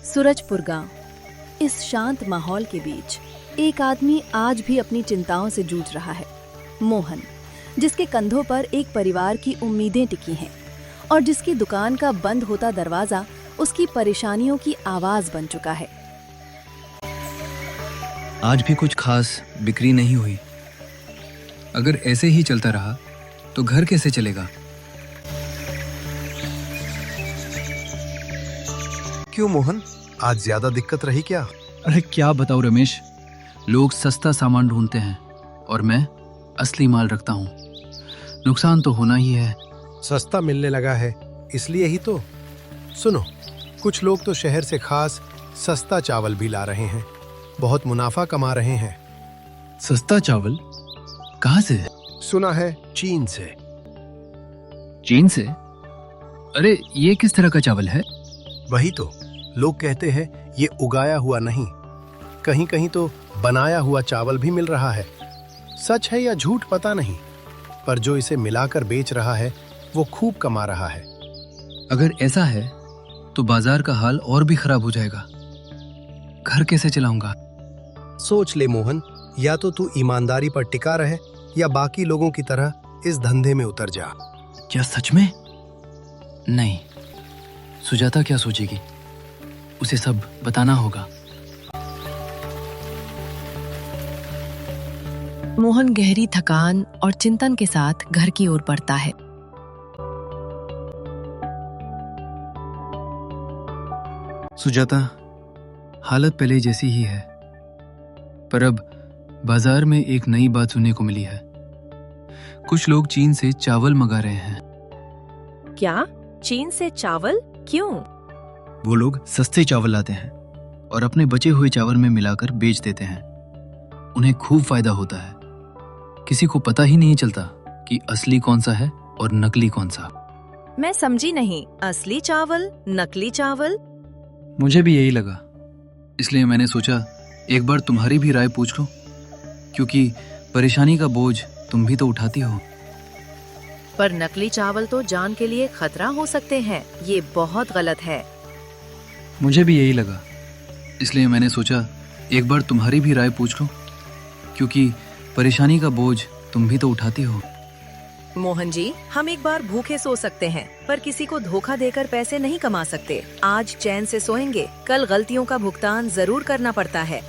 सूरजपुर गांव। इस शांत माहौल के बीच एक आदमी आज भी अपनी चिंताओं से जूझ रहा है। मोहन, जिसके कंधों पर एक परिवार की उम्मीदें टिकी हैं और जिसकी दुकान का बंद होता दरवाजा उसकी परेशानियों की आवाज बन चुका है। आज भी कुछ खास बिक्री नहीं हुई। अगर ऐसे ही चलता रहा तो घर कैसे चलेगा? क्यों मोहन, आज ज्यादा दिक्कत रही क्या? अरे क्या बताऊं रमेश, लोग सस्ता सामान ढूंढते हैं और मैं असली माल रखता हूं। नुकसान तो होना ही है। सस्ता मिलने लगा है इसलिए ही तो। सुनो, कुछ लोग तो शहर से खास सस्ता चावल भी ला रहे हैं, बहुत मुनाफा कमा रहे हैं। सस्ता चावल कहां से? सुना है चीन से। चीन से? अरे ये किस तरह का चावल है? वही तो लोग कहते हैं, ये उगाया हुआ नहीं, कहीं कहीं तो बनाया हुआ चावल भी मिल रहा है। सच है या झूठ पता नहीं, पर जो इसे मिलाकर बेच रहा है वो खूब कमा रहा है। अगर ऐसा है तो बाजार का हाल और भी खराब हो जाएगा। घर कैसे चलाऊंगा? सोच ले मोहन, या तो तू ईमानदारी पर टिका रहे या बाकी लोगों की तरह इस धंधे में उतर जा। क्या सच में? नहीं, सुजाता क्या सोचेगी? उसे सब बताना होगा। मोहन गहरी थकान और चिंतन के साथ घर की ओर बढ़ता है। सुजाता, हालत पहले जैसी ही है, पर अब बाजार में एक नई बात सुनने को मिली है। कुछ लोग चीन से चावल मंगा रहे हैं। क्या? चीन से चावल? क्यों? वो लोग सस्ते चावल लाते हैं और अपने बचे हुए चावल में मिलाकर बेच देते हैं। उन्हें खूब फायदा होता है। किसी को पता ही नहीं चलता कि असली कौन सा है और नकली कौन सा। मैं समझी नहीं। असली चावल, नकली चावल? मुझे भी यही लगा, इसलिए मैंने सोचा एक बार तुम्हारी भी राय पूछ लूं, क्योंकि परेशानी का बोझ तुम भी तो उठाती हो। पर नकली चावल तो जान के लिए खतरा हो सकते हैं। ये बहुत गलत है। मुझे भी यही लगा, इसलिए मैंने सोचा एक बार तुम्हारी भी राय पूछ लूं, क्योंकि परेशानी का बोझ तुम भी तो उठाती हो। मोहन जी, हम एक बार भूखे सो सकते हैं, पर किसी को धोखा देकर पैसे नहीं कमा सकते। आज चैन से सोएंगे, कल गलतियों का भुगतान जरूर करना पड़ता है।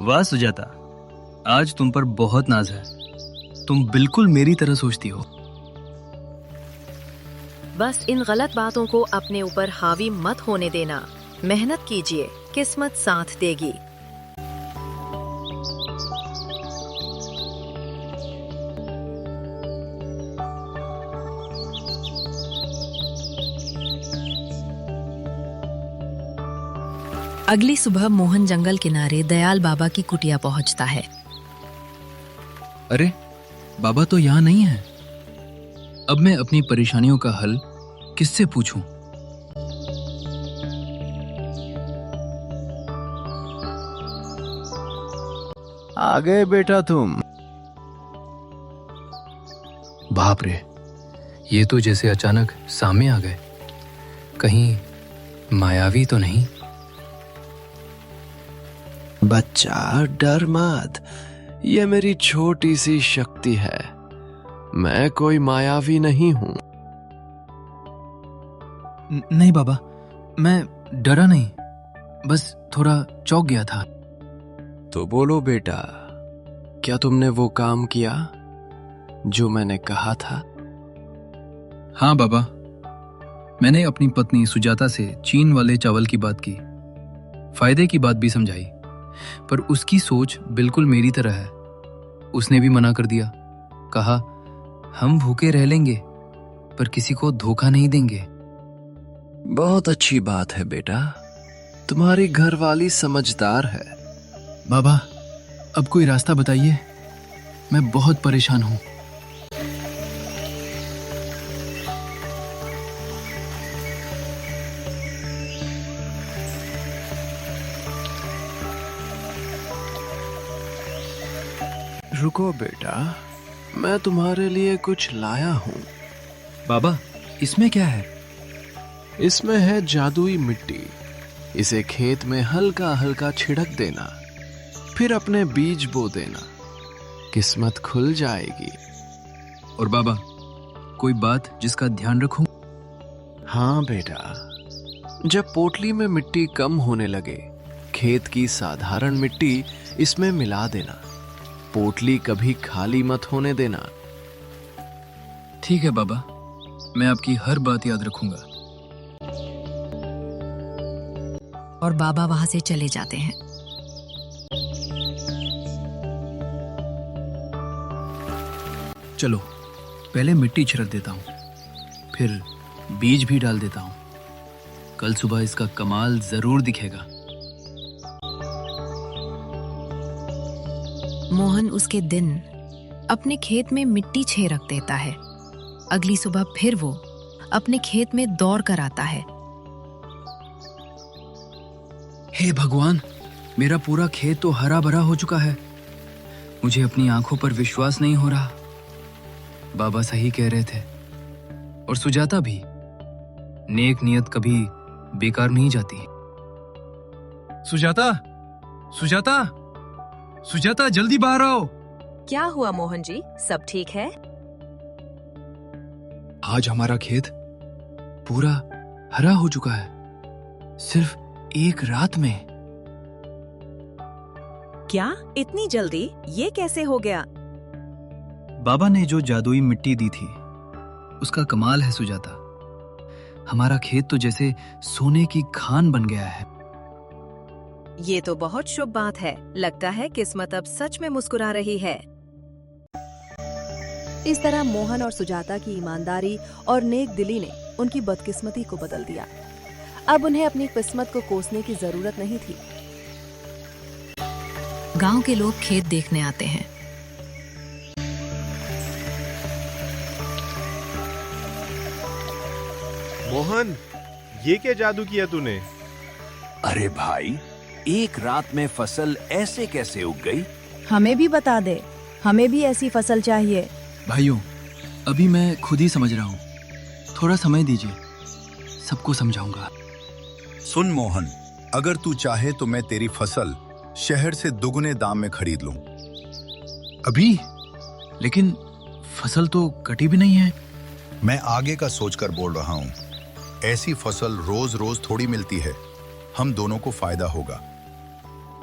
वाह सुजाता, आज तुम पर बहुत नाज है। तुम बिल्कुल मेरी तरह सोचती हो। बस इन गलत बातों को अपने ऊपर हावी मत होने देना। मेहनत कीजिए, किस्मत साथ देगी। अगली सुबह मोहन जंगल किनारे दयाल बाबा की कुटिया पहुंचता है। अरे बाबा तो यहाँ नहीं है। अब मैं अपनी परेशानियों का हल किससे पूछूं? आ गए बेटा तुम। बाप रे, ये तो जैसे अचानक सामने आ गए। कहीं मायावी तो नहीं? बच्चा डर मत, ये मेरी छोटी सी शक्ति है। मैं कोई मायावी नहीं हूं। नहीं बाबा, मैं डरा नहीं, बस थोड़ा चौंक गया था। तो बोलो बेटा, क्या तुमने वो काम किया जो मैंने कहा था? हाँ बाबा, मैंने अपनी पत्नी सुजाता से चीन वाले चावल की बात की, फायदे की बात भी समझाई, पर उसकी सोच बिल्कुल मेरी तरह है। उसने भी मना कर दिया, कहा हम भूखे रह लेंगे पर किसी को धोखा नहीं देंगे। बहुत अच्छी बात है बेटा, तुम्हारी घरवाली समझदार है। बाबा, अब कोई रास्ता बताइए, मैं बहुत परेशान हूं। रुको बेटा, मैं तुम्हारे लिए कुछ लाया हूं। बाबा, इसमें क्या है? इसमें है जादुई मिट्टी। इसे खेत में हल्का हल्का छिड़क देना, फिर अपने बीज बो देना, किस्मत खुल जाएगी। और बाबा, कोई बात जिसका ध्यान रखूं? हाँ बेटा, जब पोटली में मिट्टी कम होने लगे, खेत की साधारण मिट्टी इसमें मिला देना। पोटली कभी खाली मत होने देना। ठीक है बाबा, मैं आपकी हर बात याद रखूंगा। और बाबा वहां से चले जाते हैं। चलो, पहले मिट्टी छिड़क देता हूँ, फिर बीज भी डाल देता हूँ। कल सुबह इसका कमाल जरूर दिखेगा। मोहन उसके दिन अपने खेत में मिट्टी रख देता है। अगली सुबह फिर वो अपने खेत में दौड़ कर आता है। हे भगवान, मेरा पूरा खेत तो हरा भरा हो चुका है। मुझे अपनी आंखों पर विश्वास नहीं हो रहा। बाबा सही कह रहे थे, और सुजाता भी। नेक नियत कभी बेकार नहीं जाती। सुजाता, सुजाता, सुजाता, जल्दी बाहर आओ। क्या हुआ मोहन जी, सब ठीक है? आज हमारा खेत पूरा हरा हो चुका है, सिर्फ एक रात में। क्या इतनी जल्दी? ये कैसे हो गया? बाबा ने जो जादुई मिट्टी दी थी, उसका कमाल है सुजाता। हमारा खेत तो जैसे सोने की खान बन गया है। ये तो बहुत शुभ बात है। लगता है किस्मत अब सच में मुस्कुरा रही है। इस तरह मोहन और सुजाता की ईमानदारी और नेक दिली ने उनकी बदकिस्मती को बदल दिया। अब उन्हें अपनी किस्मत को कोसने की जरूरत नहीं थी। गांव के लोग खेत देखने आते हैं। मोहन, ये क्या जादू किया तूने? अरे भाई, एक रात में फसल ऐसे कैसे उग गई? हमें भी बता दे, हमें भी ऐसी फसल चाहिए। भाइयों, अभी मैं खुद ही समझ रहा हूँ। थोड़ा समय दीजिए, सबको समझाऊंगा। सुन मोहन, अगर तू चाहे तो मैं तेरी फसल शहर से दुगने दाम में खरीद लूं। अभी? लेकिन फसल तो कटी भी नहीं है। मैं आगे का सोचकर बोल रहा हूं। ऐसी फसल रोज रोज थोड़ी मिलती है। हम दोनों को फायदा होगा।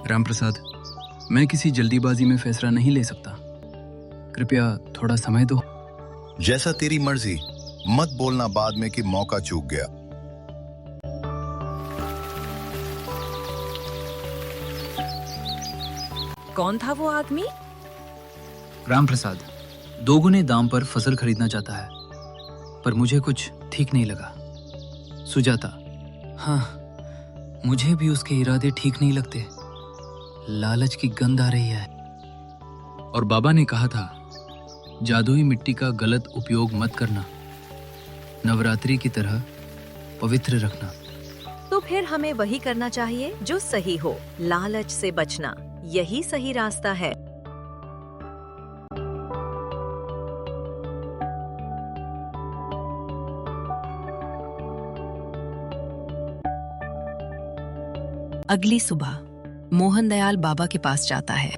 रामप्रसाद, मैं किसी जल्दीबाजी में फैसला नहीं ले सकता। कृपया थोड़ा समय दो। जैसा तेरी मर्जी, मत बोलना बाद में कि मौका चूक गया। कौन था वो आदमी? रामप्रसाद दोगुने दाम पर फसल खरीदना चाहता है, पर मुझे कुछ ठीक नहीं लगा। सुजाता, हाँ, मुझे भी उसके इरादे ठीक नहीं लगते। लालच की गंध आ रही है। और बाबा ने कहा था, जादुई मिट्टी का गलत उपयोग मत करना, नवरात्रि की तरह पवित्र रखना। तो फिर हमें वही करना चाहिए जो सही हो। लालच से बचना, यही सही रास्ता है। अगली सुबह मोहन दयाल बाबा के पास जाता है।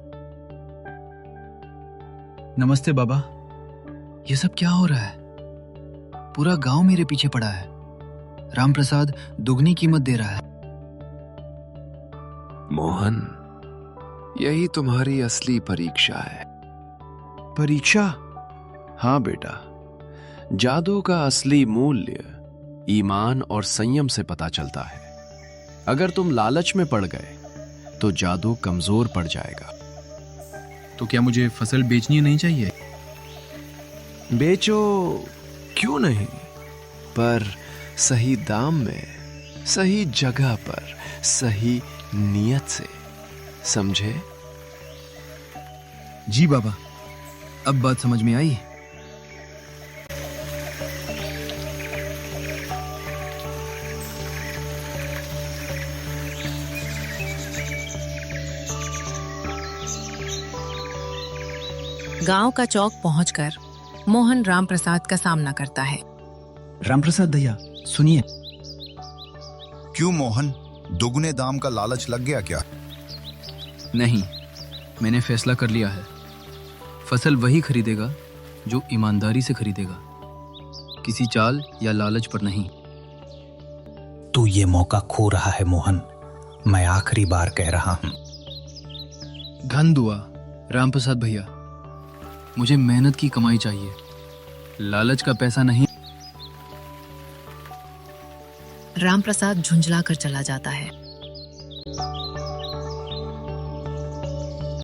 नमस्ते बाबा, ये सब क्या हो रहा है? पूरा गांव मेरे पीछे पड़ा है। रामप्रसाद दुगनी कीमत दे रहा है। मोहन, यही तुम्हारी असली परीक्षा है। परीक्षा? हाँ बेटा, जादू का असली मूल्य ईमान और संयम से पता चलता है। अगर तुम लालच में पड़ गए तो जादू कमजोर पड़ जाएगा। तो क्या मुझे फसल बेचनी नहीं चाहिए? बेचो, क्यों नहीं, पर सही दाम में, सही जगह पर, सही नियत से, समझे? जी बाबा, अब बात समझ में आई। गांव का चौक पहुंचकर मोहन रामप्रसाद का सामना करता है। रामप्रसाद भैया सुनिए। क्यों मोहन, दुगने दाम का लालच लग गया क्या? नहीं, मैंने फैसला कर लिया है। फसल वही खरीदेगा जो ईमानदारी से खरीदेगा, किसी चाल या लालच पर नहीं। तू ये मौका खो रहा है मोहन, मैं आखिरी बार कह रहा हूं। धन दुआ रामप्रसाद भैया, मुझे मेहनत की कमाई चाहिए, लालच का पैसा नहीं। रामप्रसाद झुंझला कर चला जाता है।